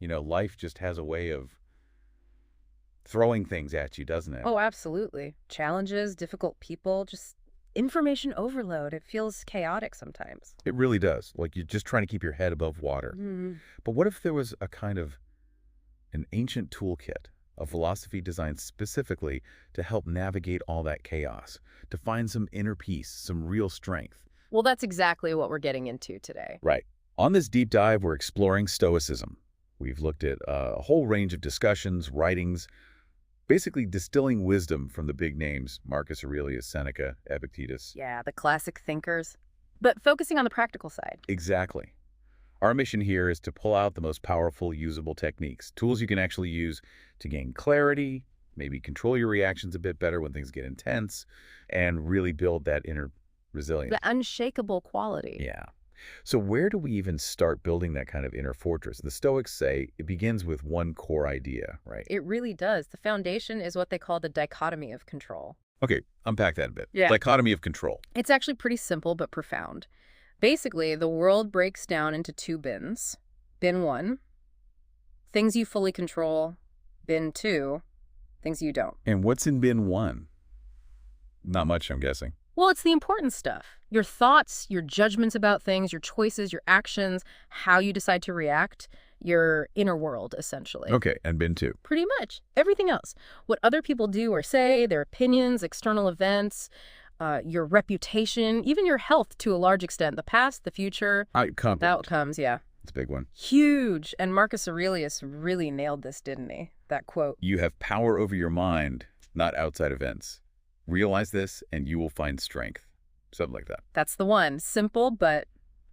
Life just has a way of throwing things at you, doesn't it? Oh, absolutely. Challenges, difficult people, just information overload. It feels chaotic sometimes. It really does. Like you're just trying to keep your head above water. Mhm. But what if there was a kind of an ancient toolkit, a philosophy designed specifically to help navigate all that chaos, to find some inner peace, some real strength? Well, that's exactly what we're getting into today. Right. On this deep dive, we're exploring Stoicism. We've looked at a whole range of discussions, writings, basically distilling wisdom from the big names, Marcus Aurelius, Seneca, Epictetus. Yeah, the classic thinkers. But focusing on the practical side. Exactly. Our mission here is to pull out the most powerful, usable techniques, tools you can actually use to gain clarity, maybe control your reactions a bit better when things get intense, and really build that inner resilience. The unshakable quality. Yeah. So where do we even start building that kind of inner fortress? The Stoics say it begins with one core idea, right? It really does. The foundation is what they call the dichotomy of control. Okay, unpack that a bit. Yeah. Dichotomy of control. It's actually pretty simple but profound. Basically, the world breaks down into two bins. Bin 1, things you fully control. Bin 2, things you don't. And what's in bin 1? Not much, I'm guessing. Well, it's the important stuff. Your thoughts, your judgments about things, your choices, your actions, how you decide to react, your inner world, essentially. Okay, and bin 2. Pretty much. Everything else. What other people do or say, their opinions, external events, your reputation, even your health to a large extent. The past, the future, the outcomes, yeah. It's a big one. Huge. And Marcus Aurelius really nailed this, didn't he? That quote. You have power over your mind, not outside events. Realize this and you will find strength. Something like that. That's the one. Simple, but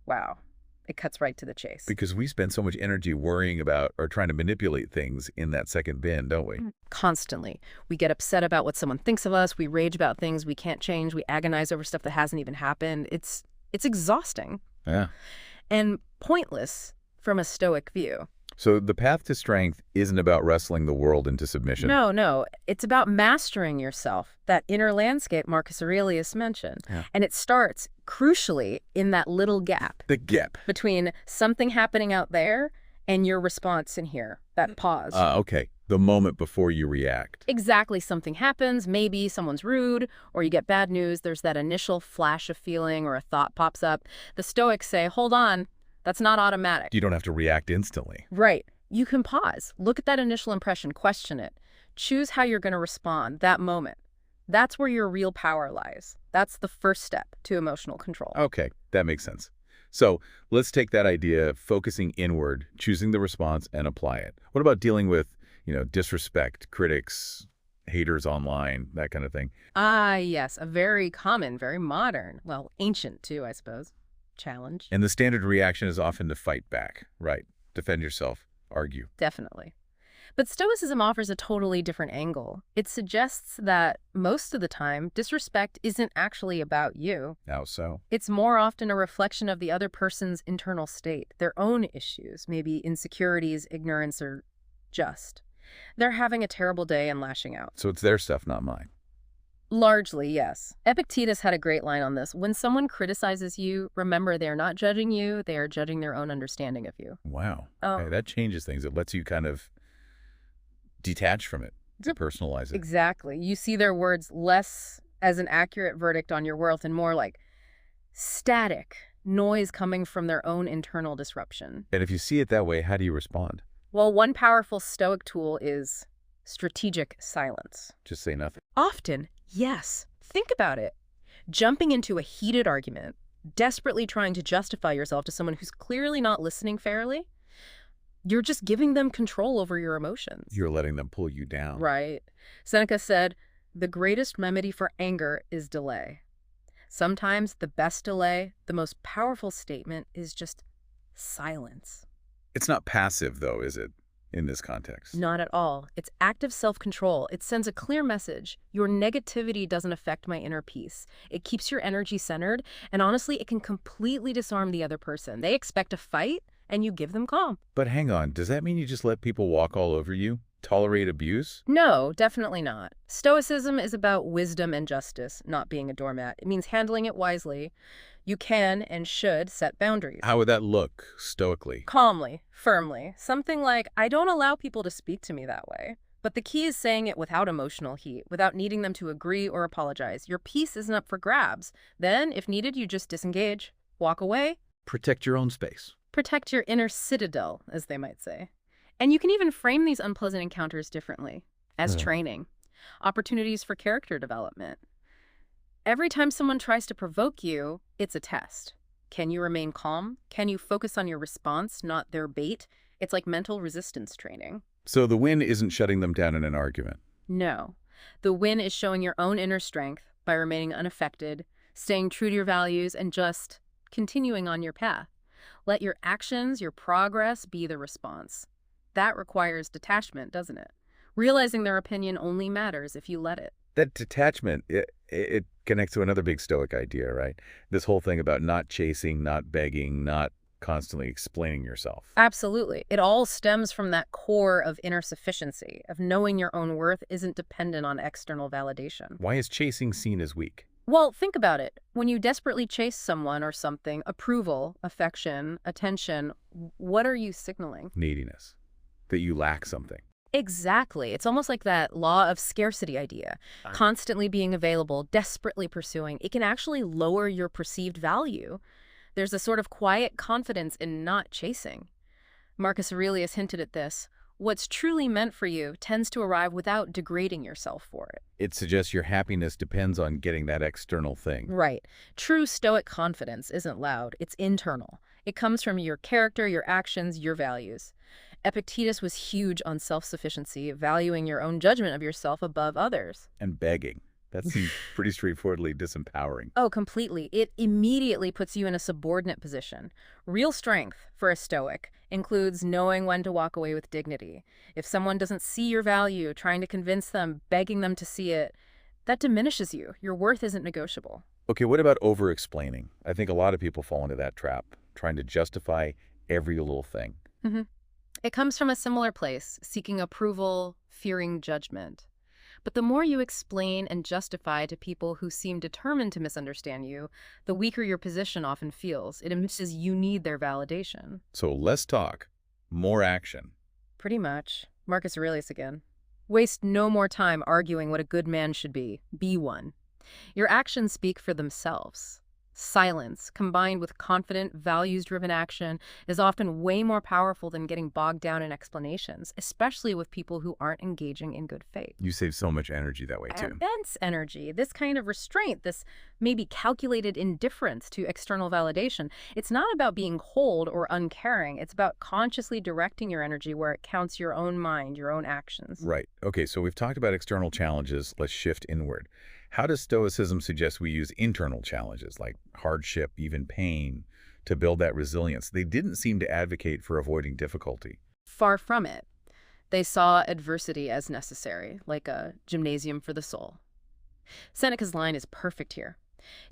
wow, it cuts right to the chase. Because we spend so much energy worrying about or trying to manipulate things in that second bin, don't we? Constantly. We get upset about what someone thinks of us. We rage about things we can't change. We agonize over stuff that hasn't even happened. It's exhausting. Yeah. And pointless from a Stoic view. So the path to strength isn't about wrestling the world into submission. No. It's about mastering yourself, that inner landscape Marcus Aurelius mentioned. Yeah. And it starts, crucially, in that little gap. The gap. Between something happening out there and your response in here, that pause. Okay. The moment before you react. Exactly. Something happens, maybe someone's rude, or you get bad news. There's that initial flash of feeling or a thought pops up. The Stoics say, hold on. That's not automatic. You don't have to react instantly. Right. You can pause. Look at that initial impression. Question it. Choose how you're going to respond that moment. That's where your real power lies. That's the first step to emotional control. Okay, that makes sense. So let's take that idea, focusing inward, choosing the response, and apply it. What about dealing with, disrespect, critics, haters online, that kind of thing? Yes. A very common, very modern, well, ancient too, I suppose, challenge. And the standard reaction is often to fight back, right? Defend yourself, argue. Definitely. But Stoicism offers a totally different angle. It suggests that most of the time, disrespect isn't actually about you. How so? It's more often a reflection of the other person's internal state, their own issues, maybe insecurities, ignorance, or just. They're having a terrible day and lashing out. So it's their stuff, not mine. Largely, yes. Epictetus had a great line on this. When someone criticizes you, remember they're not judging you, they are judging their own understanding of you. Wow. Oh. Okay, that changes things. It lets you kind of detach from it, depersonalize it. Exactly. You see their words less as an accurate verdict on your worth and more like static noise coming from their own internal disruption. And if you see it that way, how do you respond? Well, one powerful Stoic tool is strategic silence. Just say nothing. Often, yes. Think about it. Jumping into a heated argument, desperately trying to justify yourself to someone who's clearly not listening fairly, you're just giving them control over your emotions. You're letting them pull you down. Right. Seneca said, the greatest remedy for anger is delay. Sometimes the best delay, the most powerful statement is just silence. It's not passive, though, is it, in this context? Not at all. It's active self-control. It sends a clear message. Your negativity doesn't affect my inner peace. It keeps your energy centered, and honestly, it can completely disarm the other person. They expect a fight, and you give them calm. But hang on, does that mean you just let people walk all over you? Tolerate abuse? No, definitely not. Stoicism is about wisdom and justice, not being a doormat. It means handling it wisely. You can and should set boundaries. How would that look, stoically? Calmly, firmly. Something like, I don't allow people to speak to me that way. But the key is saying it without emotional heat, without needing them to agree or apologize. Your peace isn't up for grabs. Then, if needed, you just disengage, walk away, Protect your own space. protect your inner citadel, as they might say. And you can even frame these unpleasant encounters differently, as training, opportunities for character development. Every time someone tries to provoke you, it's a test. Can you remain calm? Can you focus on your response, not their bait? It's like mental resistance training. So the win isn't shutting them down in an argument. No. The win is showing your own inner strength by remaining unaffected, staying true to your values, and just continuing on your path. Let your actions, your progress, be the response. That requires detachment, doesn't it? Realizing their opinion only matters if you let it. That detachment, it connects to another big Stoic idea, right? This whole thing about not chasing, not begging, not constantly explaining yourself. Absolutely. It all stems from that core of inner sufficiency, of knowing your own worth isn't dependent on external validation. Why is chasing seen as weak? Well, think about it. When you desperately chase someone or something, approval, affection, attention, what are you signaling? Neediness. That you lack something. Exactly. It's almost like that law of scarcity idea. Constantly being available, desperately pursuing, it can actually lower your perceived value. There's a sort of quiet confidence in not chasing. Marcus Aurelius hinted at this. What's truly meant for you tends to arrive without degrading yourself for it. It suggests your happiness depends on getting that external thing. Right. True Stoic confidence isn't loud. It's internal. It comes from your character, your actions, your values. Epictetus was huge on self-sufficiency, valuing your own judgment of yourself above others. And begging. That seems pretty straightforwardly disempowering. Oh, completely. It immediately puts you in a subordinate position. Real strength, for a Stoic, includes knowing when to walk away with dignity. If someone doesn't see your value, trying to convince them, begging them to see it, that diminishes you. Your worth isn't negotiable. Okay, what about over-explaining? I think a lot of people fall into that trap, trying to justify every little thing. It comes from a similar place, seeking approval, fearing judgment. But the more you explain and justify to people who seem determined to misunderstand you, the weaker your position often feels. It implies you need their validation. So less talk, more action. Pretty much. Marcus Aurelius again. Waste no more time arguing what a good man should be. Be one. Your actions speak for themselves. Silence, combined with confident, values-driven action, is often way more powerful than getting bogged down in explanations, especially with people who aren't engaging in good faith. You save so much energy that way, too. Immense energy, this kind of restraint, this maybe calculated indifference to external validation. It's not about being cold or uncaring. It's about consciously directing your energy where it counts your own mind, your own actions. Right. Okay, so we've talked about external challenges. Let's shift inward. How does Stoicism suggest we use internal challenges like hardship, even pain, to build that resilience? They didn't seem to advocate for avoiding difficulty. Far from it. They saw adversity as necessary, like a gymnasium for the soul. Seneca's line is perfect here.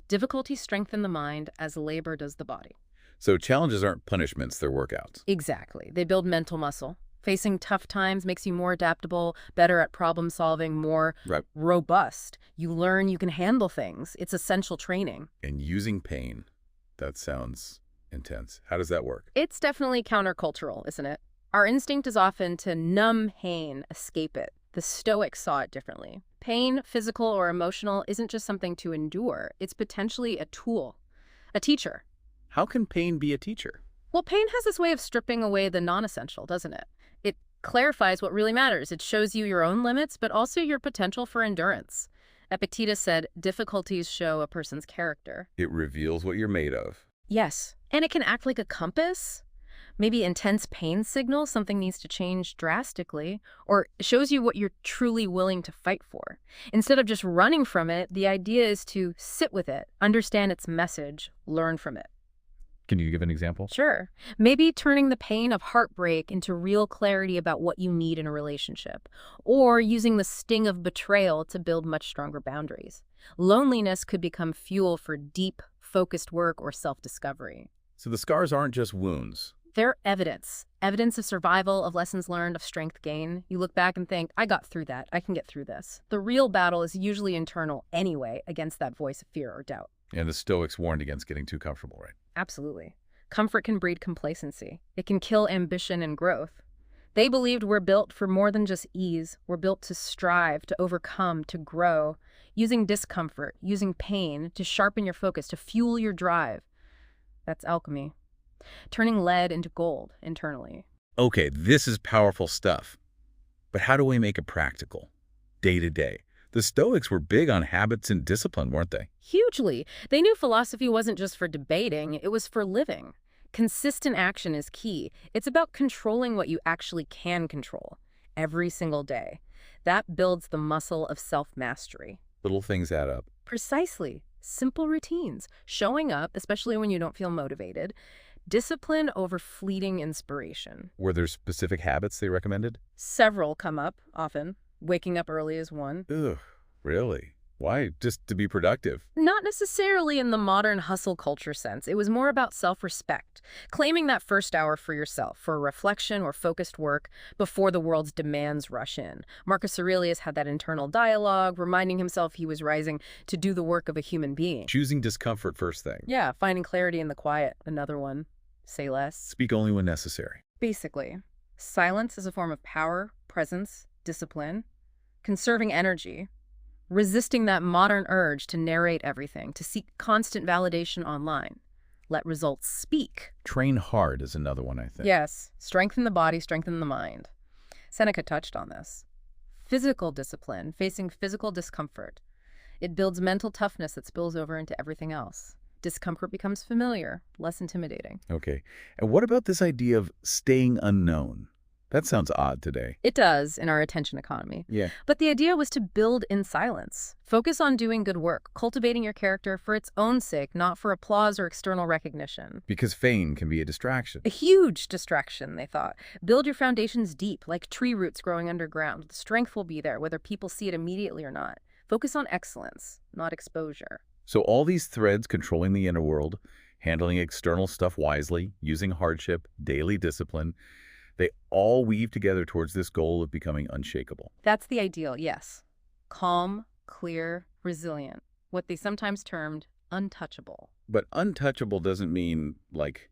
Difficulty strengthens the mind as labor does the body. So challenges aren't punishments, they're workouts. Exactly. They build mental muscle. Facing tough times makes you more adaptable, better at problem solving, more robust. You learn you can handle things. It's essential training. And using pain, that sounds intense. How does that work? It's definitely countercultural, isn't it? Our instinct is often to numb pain, escape it. The Stoics saw it differently. Pain, physical or emotional, isn't just something to endure. It's potentially a tool, a teacher. How can pain be a teacher? Well, pain has this way of stripping away the non-essential, doesn't it? It clarifies what really matters. It shows you your own limits, but also your potential for endurance. Epictetus said, difficulties show a person's character. It reveals what you're made of. Yes, and it can act like a compass. Maybe intense pain signals something needs to change drastically, or shows you what you're truly willing to fight for. Instead of just running from it, the idea is to sit with it, understand its message, learn from it. Can you give an example? Sure. Maybe turning the pain of heartbreak into real clarity about what you need in a relationship, or using the sting of betrayal to build much stronger boundaries. Loneliness could become fuel for deep, focused work or self-discovery. So the scars aren't just wounds. They're evidence of survival, of lessons learned, of strength gain. You look back and think, I got through that. I can get through this. The real battle is usually internal anyway, against that voice of fear or doubt. And the Stoics warned against getting too comfortable, right? Absolutely. Comfort can breed complacency. It can kill ambition and growth. They believed we're built for more than just ease. We're built to strive, to overcome, to grow, using discomfort, using pain to sharpen your focus, to fuel your drive. That's alchemy. Turning lead into gold internally. Okay, this is powerful stuff. But how do we make it practical, day to day? The Stoics were big on habits and discipline, weren't they? Hugely. They knew philosophy wasn't just for debating, it was for living. Consistent action is key. It's about controlling what you actually can control every single day. That builds the muscle of self-mastery. Little things add up. Precisely. Simple routines. Showing up, especially when you don't feel motivated. Discipline over fleeting inspiration. Were there specific habits they recommended? Several come up, often. Waking up early is one. Ugh, really? Why? Just to be productive? Not necessarily in the modern hustle culture sense. It was more about self-respect, claiming that first hour for yourself, for reflection or focused work before the world's demands rush in. Marcus Aurelius had that internal dialogue, reminding himself he was rising to do the work of a human being. Choosing discomfort first thing. Yeah, finding clarity in the quiet, another one. Say less. Speak only when necessary. Basically, silence is a form of power, presence, discipline, conserving energy, resisting that modern urge to narrate everything, to seek constant validation online. Let results speak. Train hard is another one, I think. Yes, strengthen the body, strengthen the mind. Seneca touched on this. Physical discipline, facing physical discomfort. It builds mental toughness that spills over into everything else. Discomfort becomes familiar, less intimidating. Okay. And what about this idea of staying unknown? That sounds odd today. It does in our attention economy. Yeah. But the idea was to build in silence. Focus on doing good work, cultivating your character for its own sake, not for applause or external recognition. Because fame can be a distraction. A huge distraction, they thought. Build your foundations deep, like tree roots growing underground. The strength will be there, whether people see it immediately or not. Focus on excellence, not exposure. So all these threads controlling the inner world, handling external stuff wisely, using hardship, daily discipline, they all weave together towards this goal of becoming unshakable. That's the ideal, yes. Calm, clear, resilient. What they sometimes termed untouchable. But untouchable doesn't mean, like,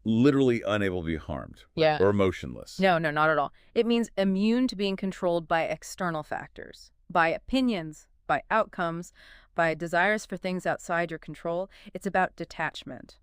literally unable to be harmed. Yeah. Or emotionless. No, not at all. It means immune to being controlled by external factors, by opinions, by outcomes, by desires for things outside your control. It's about detachment.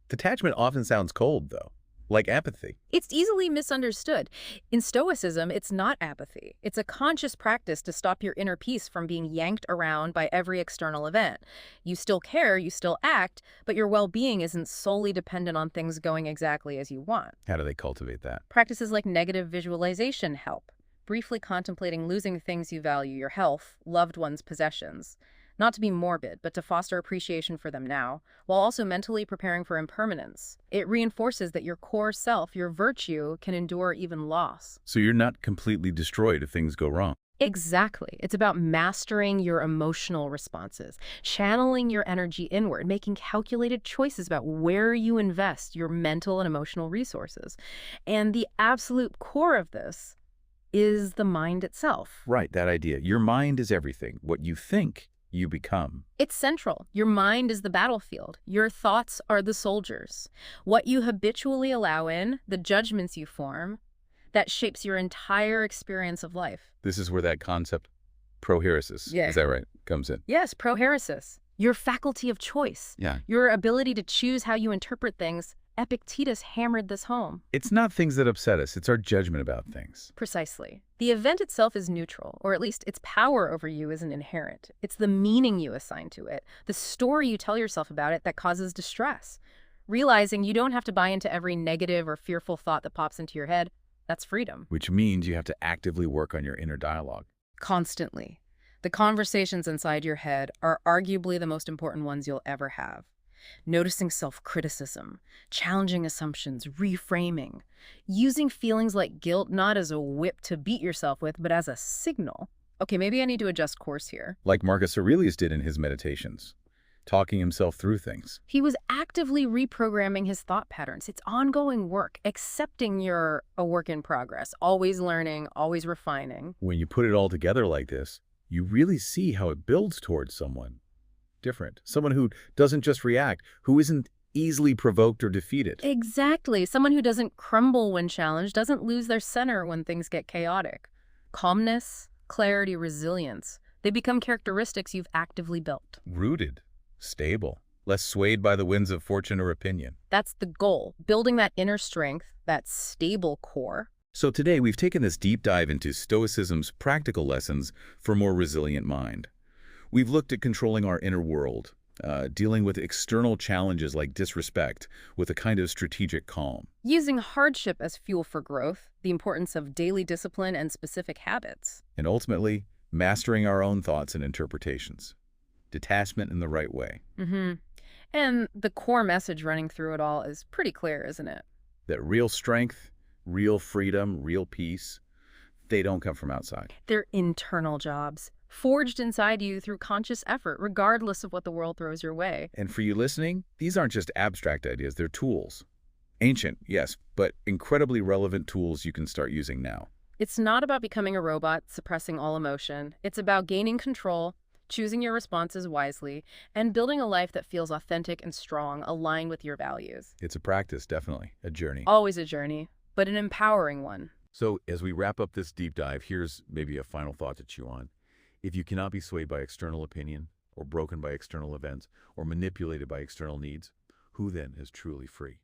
Detachment often sounds cold, though. Like apathy. It's easily misunderstood. In Stoicism, it's not apathy. It's a conscious practice to stop your inner peace from being yanked around by every external event. You still care, you still act, but your well-being isn't solely dependent on things going exactly as you want. How do they cultivate that? Practices like negative visualization help. Briefly contemplating losing things you value, your health, loved ones' possessions. Not to be morbid, but to foster appreciation for them now, while also mentally preparing for impermanence. It reinforces that your core self, your virtue, can endure even loss. So you're not completely destroyed if things go wrong. Exactly. It's about mastering your emotional responses, channeling your energy inward, making calculated choices about where you invest your mental and emotional resources. And the absolute core of this is the mind itself. Right, that idea. Your mind is everything. What you think, you become. It's central. Your mind is the battlefield. Your thoughts are the soldiers. What you habitually allow in, the judgments you form, that shapes your entire experience of life. This is where that concept, prohairesis, Yeah. is that right, comes in. Yes, prohairesis. Your faculty of choice. Yeah. Your ability to choose how you interpret things. Epictetus hammered this home. It's not things that upset us, it's our judgment about things. Precisely. The event itself is neutral, or at least its power over you isn't inherent. It's the meaning you assign to it, the story you tell yourself about it that causes distress. Realizing you don't have to buy into every negative or fearful thought that pops into your head, that's freedom. Which means you have to actively work on your inner dialogue. Constantly. The conversations inside your head are arguably the most important ones you'll ever have. Noticing self-criticism, challenging assumptions, reframing, using feelings like guilt not as a whip to beat yourself with, but as a signal. Okay, maybe I need to adjust course here. Like Marcus Aurelius did in his meditations, talking himself through things. He was actively reprogramming his thought patterns. It's ongoing work, accepting you're a work in progress, always learning, always refining. When you put it all together like this, you really see how it builds towards someone different. Someone who doesn't just react, who isn't easily provoked or defeated. Exactly. Someone who doesn't crumble when challenged, doesn't lose their center when things get chaotic. Calmness, clarity, resilience. They become characteristics you've actively built. Rooted, stable, less swayed by the winds of fortune or opinion. That's the goal, building that inner strength, that stable core. So today we've taken this deep dive into Stoicism's practical lessons for a more resilient mind. We've looked at controlling our inner world, dealing with external challenges like disrespect with a kind of strategic calm. Using hardship as fuel for growth, the importance of daily discipline and specific habits. And ultimately, mastering our own thoughts and interpretations. Detachment in the right way. And the core message running through it all is pretty clear, isn't it? That real strength, real freedom, real peace, they don't come from outside. They're internal jobs, forged inside you through conscious effort, regardless of what the world throws your way. And for you listening, these aren't just abstract ideas, they're tools. Ancient, yes, but incredibly relevant tools you can start using now. It's not about becoming a robot, suppressing all emotion. It's about gaining control, choosing your responses wisely, and building a life that feels authentic and strong, aligned with your values. It's a practice, definitely, a journey. Always a journey, but an empowering one. So as we wrap up this deep dive, here's maybe a final thought to chew on. If you cannot be swayed by external opinion, or broken by external events, or manipulated by external needs, who then is truly free?